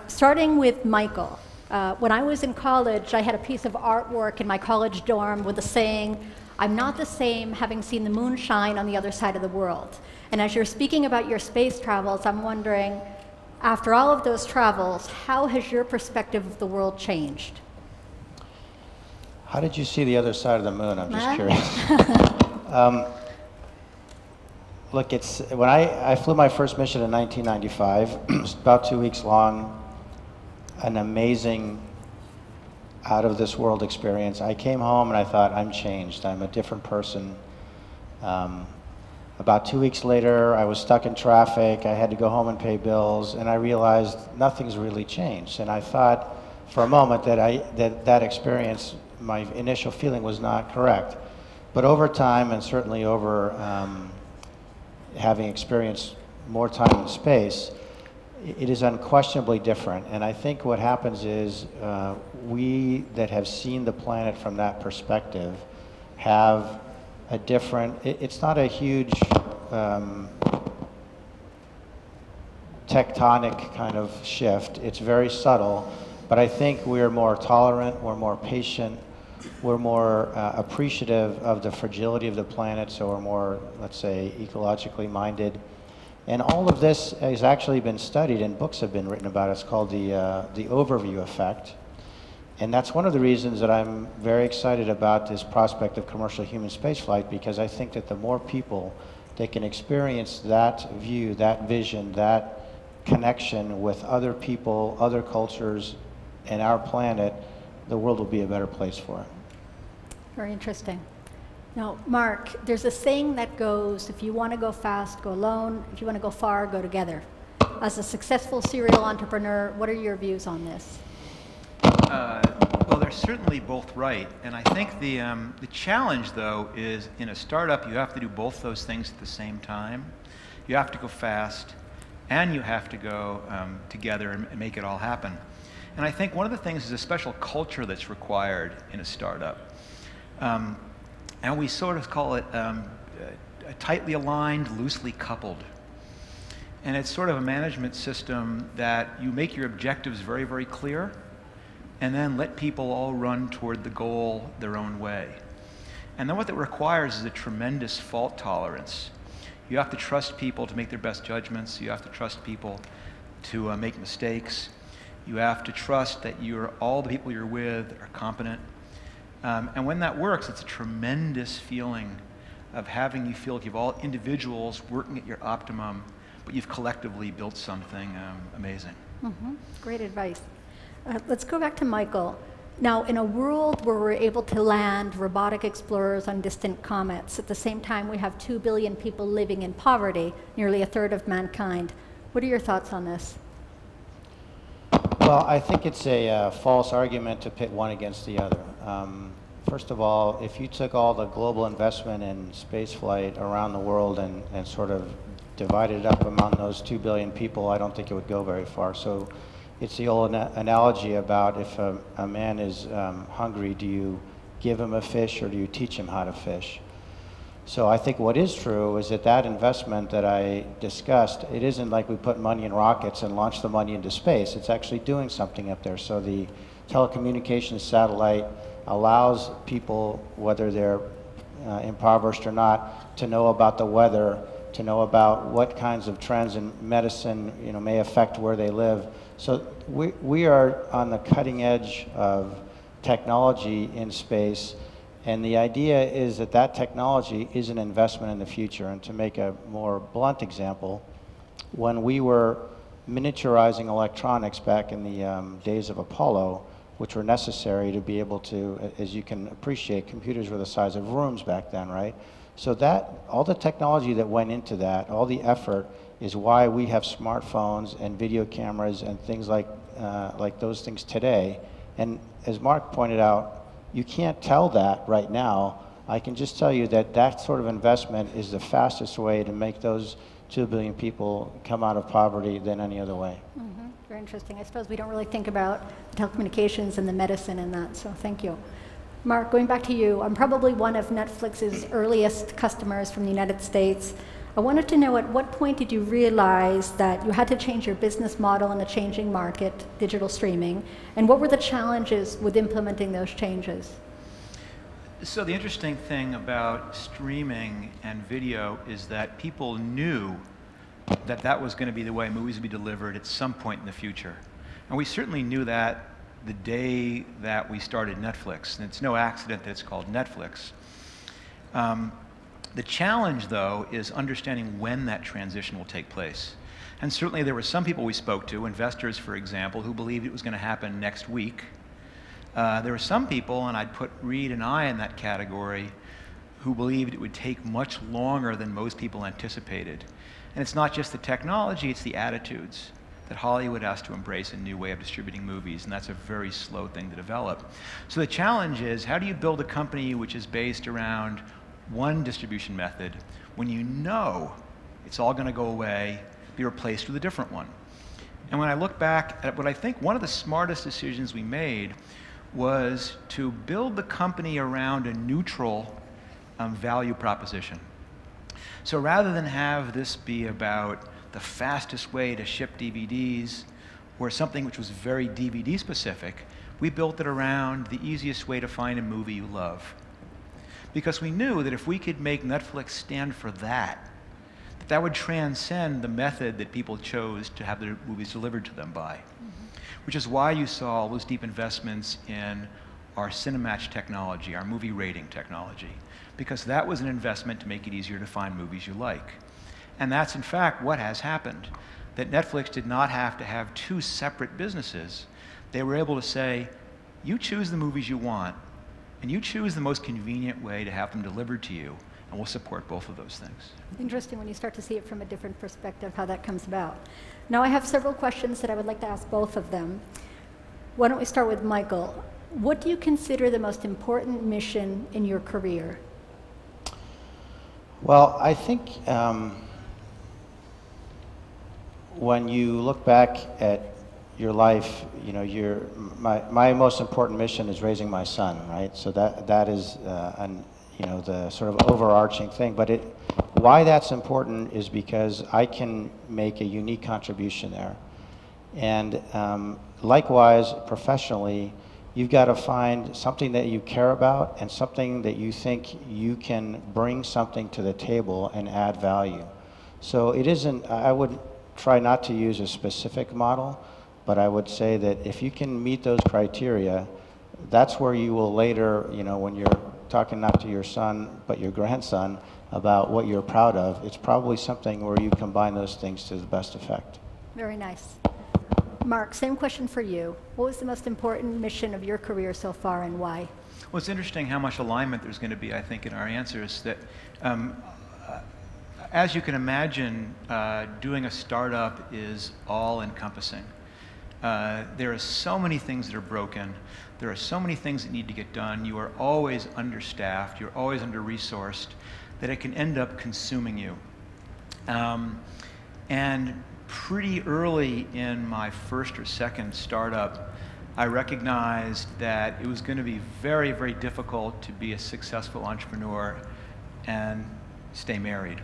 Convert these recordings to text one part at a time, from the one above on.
Starting with Michael. When I was in college, I had a piece of artwork in my college dorm with a saying, "I'm not the same having seen the moon shine on the other side of the world." And as you're speaking about your space travels, I'm wondering, after all of those travels, how has your perspective of the world changed? How did you see the other side of the moon? I'm just curious. Look, when I flew my first mission in 1995, it was about 2 weeks long, an amazing, out-of-this-world experience. I came home and I thought, I'm changed. I'm a different person. About 2 weeks later, I was stuck in traffic. I had to go home and pay bills, and I realized nothing's really changed. And I thought for a moment that experience, my initial feeling was not correct. But over time, and certainly over having experienced more time in space, it is unquestionably different. And I think what happens is we that have seen the planet from that perspective have a different, it's not a huge tectonic kind of shift. It's very subtle, but I think we're more tolerant, we're more patient, we're more appreciative of the fragility of the planet, so we're more, let's say, ecologically minded. And all of this has actually been studied and books have been written about it. It's called the overview effect. And that's one of the reasons that I'm very excited about this prospect of commercial human spaceflight, because I think that the more people that can experience that view, that vision, that connection with other people, other cultures, and our planet, the world will be a better place for it. Very interesting. Now, Mark, there's a saying that goes, if you want to go fast, go alone. If you want to go far, go together. As a successful serial entrepreneur, what are your views on this? Well, they're certainly both right. And I think the challenge, though, is in a startup, you have to do both those things at the same time. You have to go fast, and you have to go together and make it all happen. And I think one of the things is a special culture that's required in a startup. And we sort of call it tightly aligned, loosely coupled. And it's sort of a management system that you make your objectives very, very clear, and then let people all run toward the goal their own way. And then what that requires is a tremendous fault tolerance. You have to trust people to make their best judgments. You have to trust people to make mistakes. You have to trust that all the people you're with are competent. And when that works, it's a tremendous feeling of having you feel like you've all individuals working at your optimum, but you've collectively built something amazing. Mm-hmm. Great advice. Let's go back to Michael. Now, in a world where we're able to land robotic explorers on distant comets, at the same time we have 2 billion people living in poverty, nearly a third of mankind. What are your thoughts on this? Well, I think it's a false argument to pit one against the other. First of all, if you took all the global investment in spaceflight around the world and sort of divided it up among those 2 billion people, I don't think it would go very far. So it's the old analogy about if a man is hungry, do you give him a fish or do you teach him how to fish? So I think what is true is that investment that I discussed, it isn't like we put money in rockets and launch the money into space. It's actually doing something up there. So the telecommunications satellite allows people, whether they're impoverished or not, to know about the weather, to know about what kinds of trends in medicine may affect where they live. So we are on the cutting edge of technology in space. And the idea is that technology is an investment in the future. And to make a more blunt example, when we were miniaturizing electronics back in the days of Apollo, which were necessary to be able to, as you can appreciate, computers were the size of rooms back then, right? So all the technology that went into that, all the effort, is why we have smartphones and video cameras and things like those things today. And as Mark pointed out, you can't tell that right now. I can just tell you that sort of investment is the fastest way to make those 2 billion people come out of poverty than any other way. Mm-hmm. Very interesting. I suppose we don't really think about telecommunications and the medicine and that, so thank you. Mark, going back to you, I'm probably one of Netflix's earliest customers from the United States. I wanted to know, at what point did you realize that you had to change your business model in a changing market, digital streaming, and what were the challenges with implementing those changes? So the interesting thing about streaming and video is that people knew that that was going to be the way movies would be delivered at some point in the future. And we certainly knew that the day that we started Netflix. And it's no accident that it's called Netflix. The challenge, though, is understanding when that transition will take place. And certainly there were some people we spoke to, investors, for example, who believed it was going to happen next week. There were some people, and I'd put Reed and I in that category, who believed it would take much longer than most people anticipated. And it's not just the technology, it's the attitudes that Hollywood has to embrace a new way of distributing movies, and that's a very slow thing to develop. So the challenge is, how do you build a company which is based around one distribution method when you know it's all going to go away, be replaced with a different one? And when I look back at what I think one of the smartest decisions we made was to build the company around a neutral value proposition. So rather than have this be about the fastest way to ship DVDs or something which was very DVD specific, we built it around the easiest way to find a movie you love. Because we knew that if we could make Netflix stand for that, that would transcend the method that people chose to have their movies delivered to them by. Which is why you saw all those deep investments in our Cinematch technology, our movie rating technology, because that was an investment to make it easier to find movies you like. And that's in fact what has happened, that Netflix did not have to have two separate businesses. They were able to say, you choose the movies you want, and you choose the most convenient way to have them delivered to you, and we'll support both of those things. Interesting when you start to see it from a different perspective, how that comes about. Now I have several questions that I would like to ask both of them. Why don't we start with Michael? What do you consider the most important mission in your career? Well, I think when you look back at your life, you know, my most important mission is raising my son, right? So that is you know, the sort of overarching thing. But why that's important is because I can make a unique contribution there. And likewise, professionally, you've got to find something that you care about and something that you think you can bring something to the table and add value. So it isn't, I would try not to use a specific model, but I would say that if you can meet those criteria, that's where you will later, you know, when you're talking not to your son, but your grandson about what you're proud of, it's probably something where you combine those things to the best effect. Very nice. Mark, same question for you. What was the most important mission of your career so far, and why? Well, it's interesting how much alignment there's going to be, I think, in our answers. That, as you can imagine, doing a startup is all-encompassing. There are so many things that are broken. There are so many things that need to get done. You are always understaffed. You're always under-resourced, that it can end up consuming you. And pretty early in my first or second startup, I recognized that it was going to be very, very difficult to be a successful entrepreneur and stay married.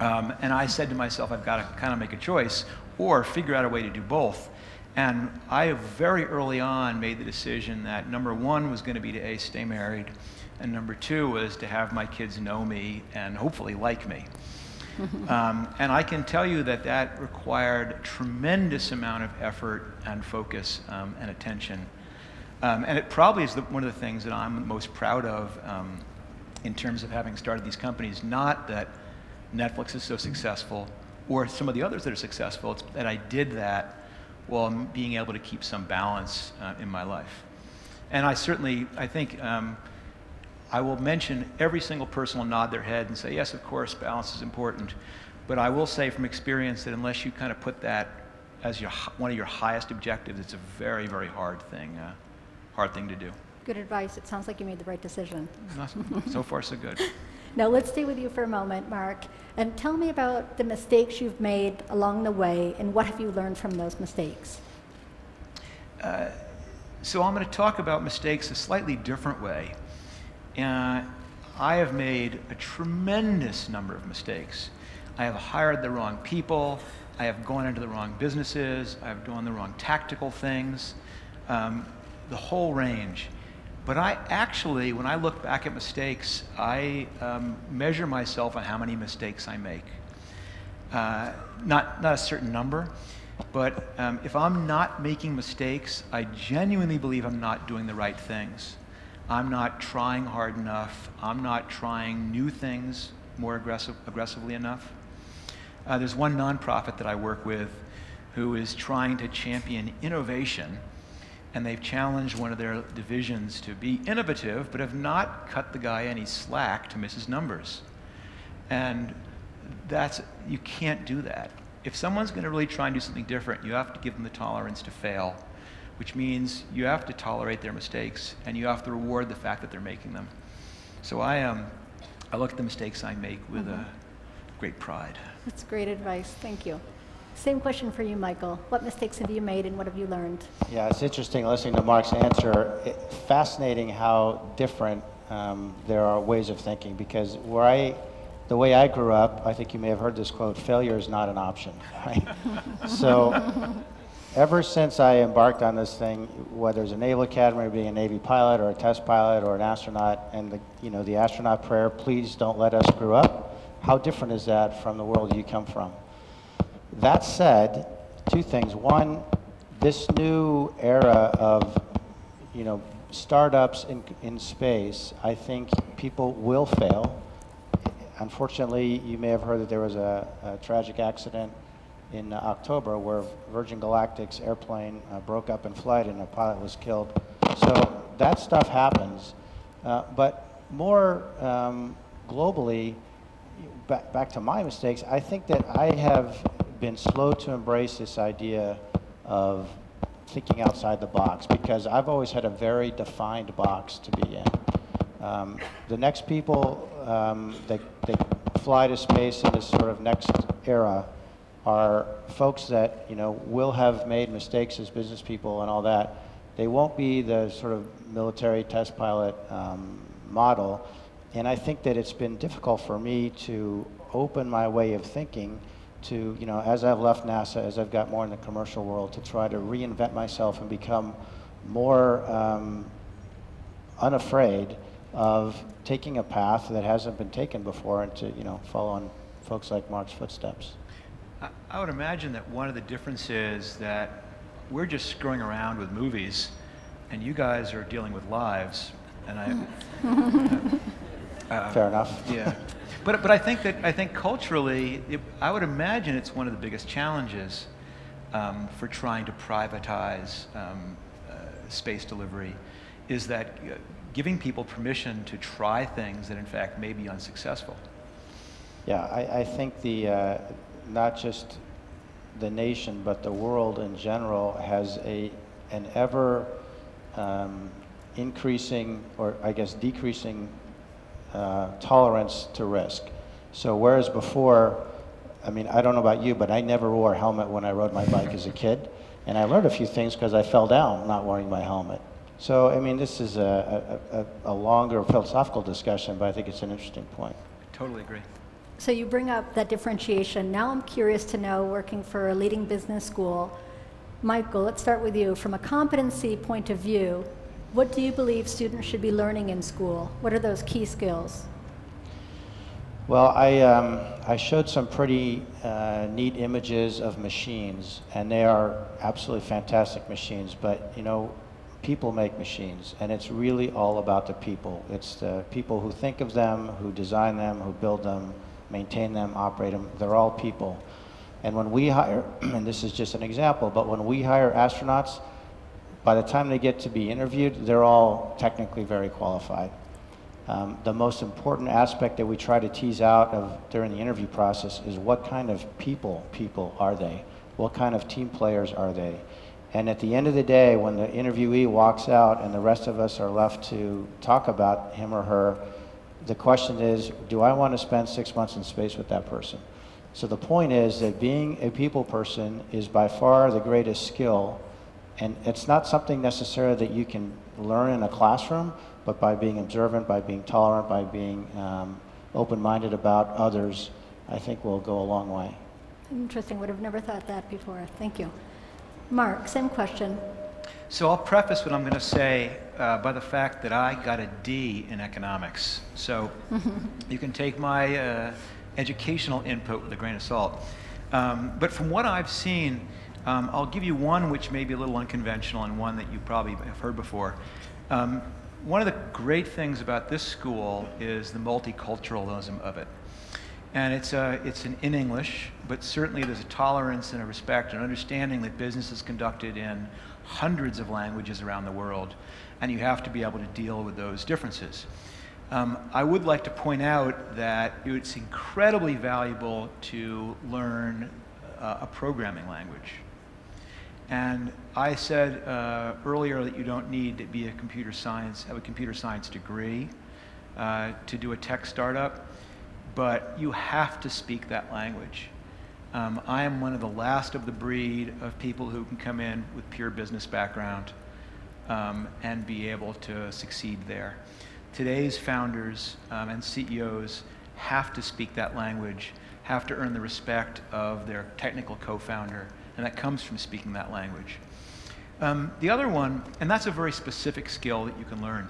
And I said to myself, I've got to kind of make a choice or figure out a way to do both. And I very early on made the decision that number one was going to be to stay married, and number two was to have my kids know me and hopefully like me. And I can tell you that that required a tremendous amount of effort and focus and attention. And it probably is one of the things that I'm most proud of in terms of having started these companies. Not that Netflix is so successful or some of the others that are successful, it's that I did that while being able to keep some balance in my life. And I think I will mention every single person will nod their head and say, yes, of course, balance is important. But I will say from experience that unless you kind of put that as one of your highest objectives, it's a very, very hard thing to do. Good advice. It sounds like you made the right decision. So far, so good. Now let's stay with you for a moment, Mark, and tell me about the mistakes you've made along the way, and what have you learned from those mistakes? So I'm going to talk about mistakes a slightly different way. I have made a tremendous number of mistakes. I have hired the wrong people, I have gone into the wrong businesses, I've done the wrong tactical things, the whole range. But I actually, when I look back at mistakes, I measure myself on how many mistakes I make. Not a certain number, but if I'm not making mistakes, I genuinely believe I'm not doing the right things. I'm not trying hard enough. I'm not trying new things more aggressively enough. There's one nonprofit that I work with who is trying to champion innovation, and they've challenged one of their divisions to be innovative, but have not cut the guy any slack to miss his numbers. And you can't do that. If someone's going to really try and do something different, you have to give them the tolerance to fail, which means you have to tolerate their mistakes, and you have to reward the fact that they're making them. So I look at the mistakes I make with great pride. That's great advice. Thank you. Same question for you, Michael. What mistakes have you made and what have you learned? Yeah, it's interesting listening to Mark's answer. Fascinating how different there are ways of thinking, because the way I grew up, I think you may have heard this quote, failure is not an option, right? So ever since I embarked on this thing, whether it's a Naval Academy or being a Navy pilot or a test pilot or an astronaut, and the astronaut prayer, please don't let us screw up, how different is that from the world you come from? That said, two things. One, this new era of startups in space, I think people will fail. Unfortunately, you may have heard that there was a tragic accident in October where Virgin Galactic's airplane broke up in flight and a pilot was killed. So that stuff happens. But more globally, back to my mistakes, I think that I have been slow to embrace this idea of thinking outside the box, because I've always had a very defined box to be in. The next people that fly to space in this sort of next era are folks that will have made mistakes as business people and all that. They won't be the sort of military test pilot model, and I think that it's been difficult for me to open my way of thinking to, as I've left NASA, as I've got more in the commercial world, to try to reinvent myself and become more unafraid of taking a path that hasn't been taken before, and to follow on folks like Mark's footsteps. I would imagine that one of the differences that we're just screwing around with movies, and you guys are dealing with lives, and Fair enough. Yeah. But I think culturally, I would imagine it's one of the biggest challenges for trying to privatize space delivery, is that giving people permission to try things that in fact may be unsuccessful. Yeah, I think not just the nation, but the world in general has an ever increasing, or I guess decreasing, tolerance to risk. So whereas before, I don't know about you, but I never wore a helmet when I rode my bike as a kid, and I learned a few things because I fell down not wearing my helmet. So this is a longer philosophical discussion, but I think it's an interesting point. Totally agree. So you bring up that differentiation. Now I'm curious to know, working for a leading business school, Michael, let's start with you. From a competency point of view, what do you believe students should be learning in school? What are those key skills? Well, I showed some pretty neat images of machines, and they are absolutely fantastic machines, but people make machines, and it's really all about the people. It's the people who think of them, who design them, who build them, maintain them, operate them. They're all people. And when we hire, and this is just an example, but when we hire astronauts, by the time they get to be interviewed, they're all technically very qualified. The most important aspect that we try to tease out during the interview process is what kind of people are they? What kind of team players are they? And at the end of the day, when the interviewee walks out and the rest of us are left to talk about him or her, the question is, do I want to spend 6 months in space with that person? So the point is that being a people person is by far the greatest skill, and it's not something necessarily that you can learn in a classroom, but by being observant, by being tolerant, by being open-minded about others, I think will go a long way. Interesting. Would have never thought that before. Thank you. Mark, same question. So I'll preface what I'm going to say by the fact that I got a D in economics. So you can take my educational input with a grain of salt. But from what I've seen, I'll give you one which may be a little unconventional and one that you probably have heard before. One of the great things about this school is the multiculturalism of it. And it's in English, but certainly there's a tolerance and a respect and understanding that business is conducted in hundreds of languages around the world, and you have to be able to deal with those differences. I would like to point out that it's incredibly valuable to learn a programming language. And I said earlier that you don't need to be have a computer science degree to do a tech startup, but you have to speak that language. I am one of the last of the breed of people who can come in with pure business background and be able to succeed there. Today's founders and CEOs have to speak that language, have to earn the respect of their technical co-founder, and that comes from speaking that language. The other one, and that's a very specific skill that you can learn.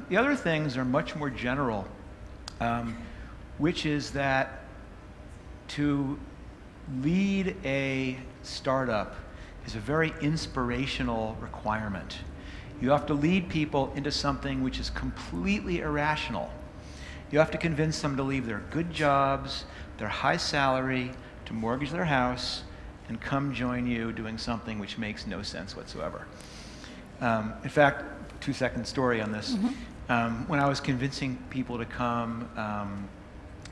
The other things are much more general, which is that to lead a startup is a very inspirational requirement. You have to lead people into something which is completely irrational. You have to convince them to leave their good jobs, their high salary, to mortgage their house, and come join you doing something which makes no sense whatsoever. In fact, 2-second story on this. When I was convincing people to come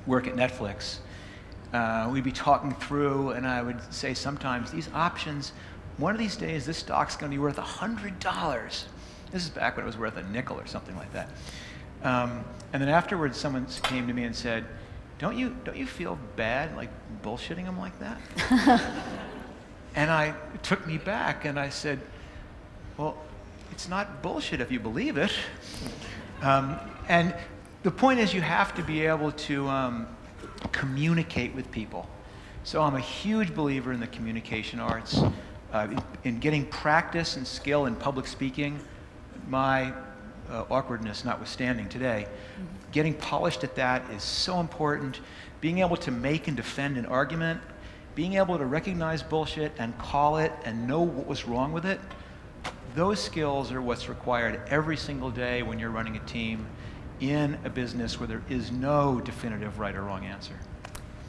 work at Netflix, we'd be talking through, and I would say sometimes, these options, one of these days this stock's going to be worth $100. This is back when it was worth a nickel or something like that. And then afterwards, someone came to me and said, don't you feel bad, like bullshitting them like that? And it took me back, and I said, well, it's not bullshit if you believe it. And the point is, you have to be able to communicate with people. So I'm a huge believer in the communication arts, in getting practice and skill in public speaking, my awkwardness notwithstanding today. Getting polished at that is so important. Being able to make and defend an argument, being able to recognize bullshit and call it and know what was wrong with it, those skills are what's required every single day when you're running a team in a business where there is no definitive right or wrong answer.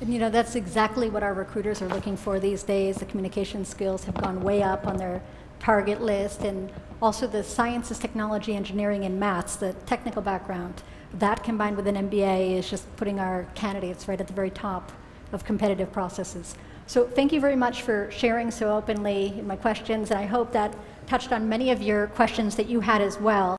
And you know, that's exactly what our recruiters are looking for these days. The communication skills have gone way up on their target list, and also the sciences, technology, engineering, and maths, the technical background. That combined with an MBA is just putting our candidates right at the very top of competitive processes. So thank you very much for sharing so openly in my questions, and I hope that touched on many of your questions that you had as well.